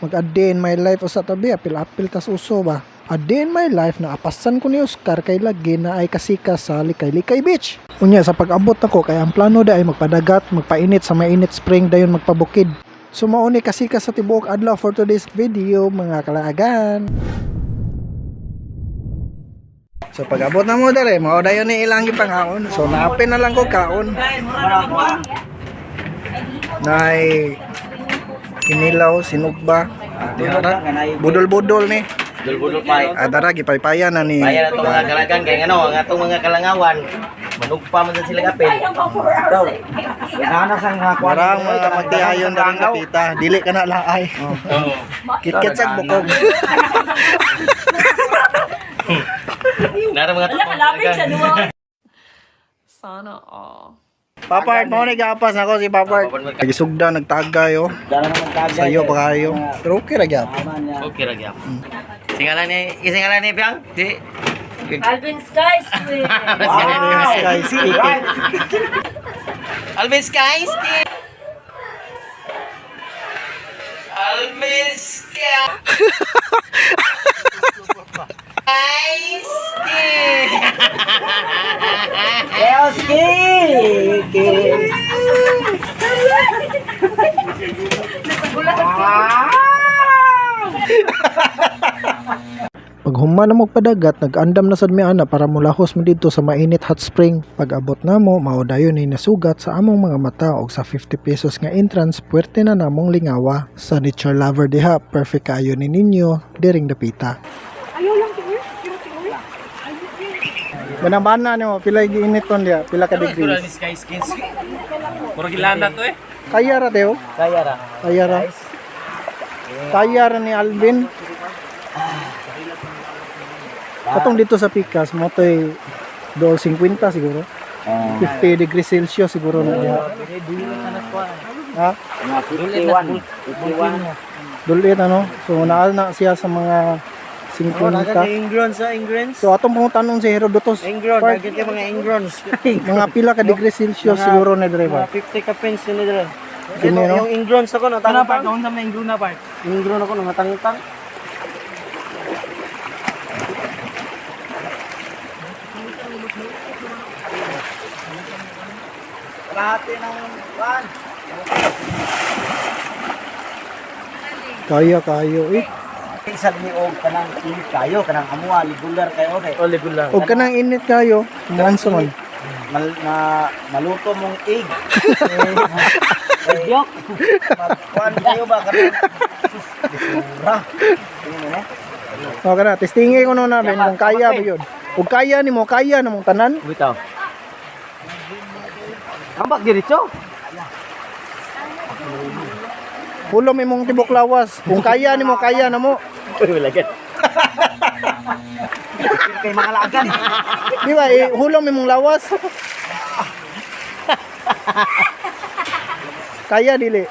Mag a day in my life usa tabi apil-apil tas uso ba. A day in my life na apasan ko ni Oscar kay lagi na ay kasika sa Likay-Likay Beach. Unya sa pag-abot nako kay ang plano da ay magpadagat, magpainit sa mainit spring dayon magpabukid. So mao ni kasika sa tibuok adlaw for today's video mga kalaagan. So pag-abot na mo dere, mao dayon ni ilang gipangaon. So naapin na lang ko kaon. Nay kinilaw, sinugba, budol-budol ni. Budol-budol pay. Adara gipaypayan na ni. Bayan ato mga kalagan kay ngano ang atong mga kalangawan. Manugpa man sa sila apil. Daw. Nana sang kuan. Marang mga magtiayon na rin kapita. Dili ka na laay. Oo. Kitkit sa bukog. Nara mga Nakalapit sa duwa. Sana all. Papart, mo na gapas ako si Papart. Nagisugda, nagtagay oh. Dara naman tagay. Sayo pa kayo. Pero okay ra gyud. Okay ra gyap. Singalan ni Piang. Di. Alvin Skies. Wow! Sky speaking. Alvin Skies. Alvin Skies. Pag human na mo padagat, nag-andam na sad mi ana para mulahos mo dito sa mainit hot spring. Pag abot na mo, mao dayon ni nasugat sa among mga mata og sa 50 pesos nga entrance, puwerte na namong lingawa. Sa nature lover diha, perfect kaayo ni ninyo diring dapita. Banabana nimo pila giinit ton dia, pila ka degrees. Skies skins. Murag gilanda to eh. Kaya ra teo, Kaya ra. kaya ra. Kaya ra ni Alvin. Katong dito sa Picas, mo to'y 250 siguro. 50 degrees Celsius siguro na diha. Ha? 51. Dulit ano? So naal na siya sa mga 50. Ingrons. So atong pangutanong si Herodotus. Park, Nagkita mga ingrons. mga pila ka degrees Celsius siguro na driver. 50 ka pence yun nila. Kini no? Yung ingrons ako na Ano part? Kung sa may ingro na part? Ingron ako na matangtang. Kalahati ng van. Kaya kayo eh. Isag ni og kanang init kayo, kanang amuha regular kayo okay. O, regular. Og kanang init kayo, manso man. Maluto mong egg. Yok. Kuan kayo ba kanang bisura. O kana, testingin ko no namin kung kaya ba yun. Kung kaya nimo, kaya namong tanan. Bitaw. Ambak diretso. Hulom imong tibok lawas. Kung kaya nimo, kaya namo. Wala gan. Kay mga lagan. Di ba, hulom imong lawas. Kaya dili.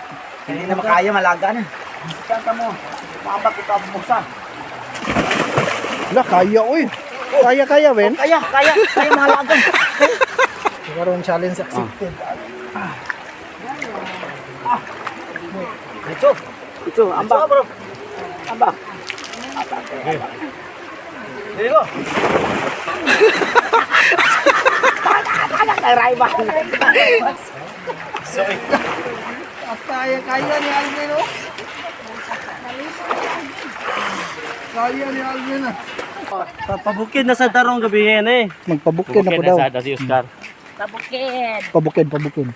Hindi na makaya malagan. Santa mo. Maambak kita buksan. Wala, kaya oy. Kaya Ben. Kaya mga lagan. Karon challenge accepted. Ito, ambak. Bro. Ambak. Dili ko. Raiba. Sorry. Kaya ni Alvin oh. Kaya ni Alvin ah. Pabukid na sa tarong gabi yan eh. Magpabukid na ko daw. sa si Oscar. Tabukid. Pabukid.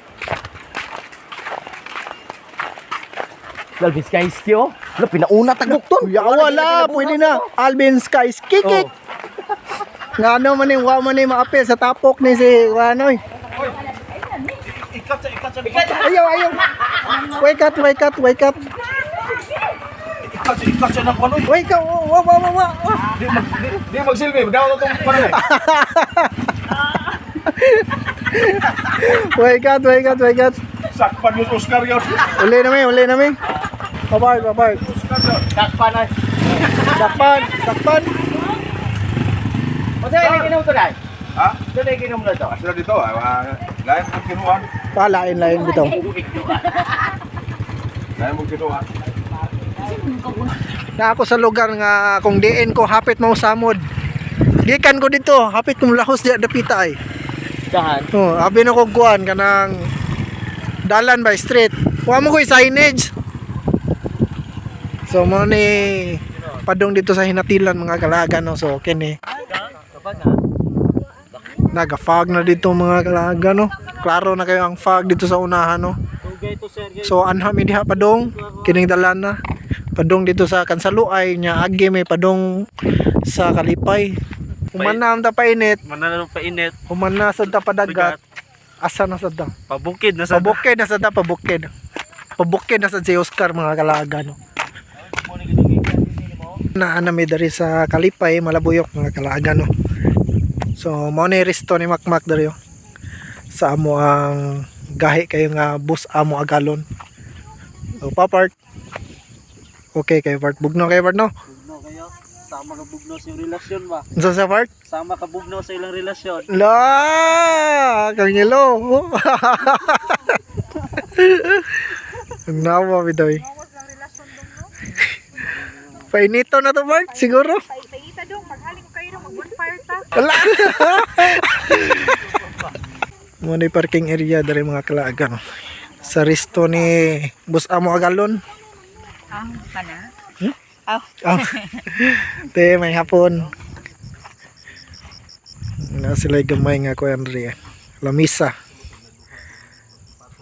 Alvin Skies oh. Ano, pinauna tagukton. Ya wala, pwede na. Alvin Skies kikik. Nga ano man yung wa man yung maapil sa tapok ni si Wanoy. Ikat sa Ayaw. Wake up. Ikat sa ng panoy. Wake up. Wa. Di magsilbi. Magdawa na itong panoy. Wake up. Sakpan yung Oscar yun. Uli na may. Babay. Sakpan ay. Sakpan. Masa yung inom to dahil? Ha? Ito na yung inom na ito. Sila dito, lain mong kinuhan. Palain bitaw. Lain mong kinuhan. Na ako sa lugar nga kung diin ko hapit mau samod. Gikan ko dito, hapit kong lahos diya dapita ay. Dahan. Oh, abi na ko kuan kanang dalan by street. Wa mo ko signage. So mo ni padong dito sa hinatilan mga kalaga no. So kini naga-fog na dito mga kalaga no. Klaro na kayo ang fog dito sa unahan no. So anha mi diha padong kining dalan na. Padong dito sa Kansaluay nya agi may padong sa Kalipay. Humanam ta painit, Mananong painit. humana sad ta padagat. Asa na sad ta? Pabukid na sa Pabukid na sad ta, pabukid. Pabukid na sad si Oscar mga kalaga no. Na may dari sa Kalipay, Malabuyok mga kalaga no. So mao ni resto ni Makmak dari oh. Sa amo ang gahi kayo nga bus amo agalon. So papart. Okay kayo part, bugno kayo part no. Bugno kayo. Sama ka bugno sa iyong relasyon ba? Unsa sa part? Sama ka bugno sa ilang relasyon. La, kang yelo. Ang nawa bidoy. Painito na to Bart, siguro. Paita dong, maghali ko kayo dong, mag-bonfire ta. Wala. Muna yung parking area dari mga kalaga no. Sa resto ni Bus Amo Agalon. Kana? Oh. Te may hapon. Na sila gamay nga ko Andre. Lamisa.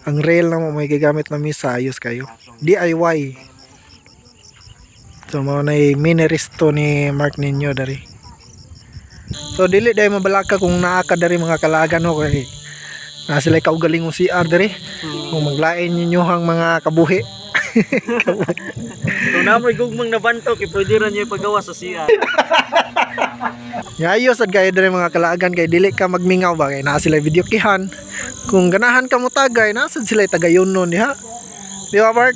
Ang rail na mo may gagamit na misa ayos kayo. DIY. So mao na mini resto ni Mark ninyo dari. So dili day mabalaka kung naa ka dari mga kalaga no kay na sila kaugaling mo CR dari. Kung maglain ninyo hang mga kabuhi. Kung namoy gugmang nabantok, pwede rin niyo ipagawa sa siya. Ayos at gaya dari mga kalagan kay dili ka magmingaw ba kay naa sila video kihan. Kung ganahan ka mo tagay, nasad sila tagayon nun diha. Di ba Bart?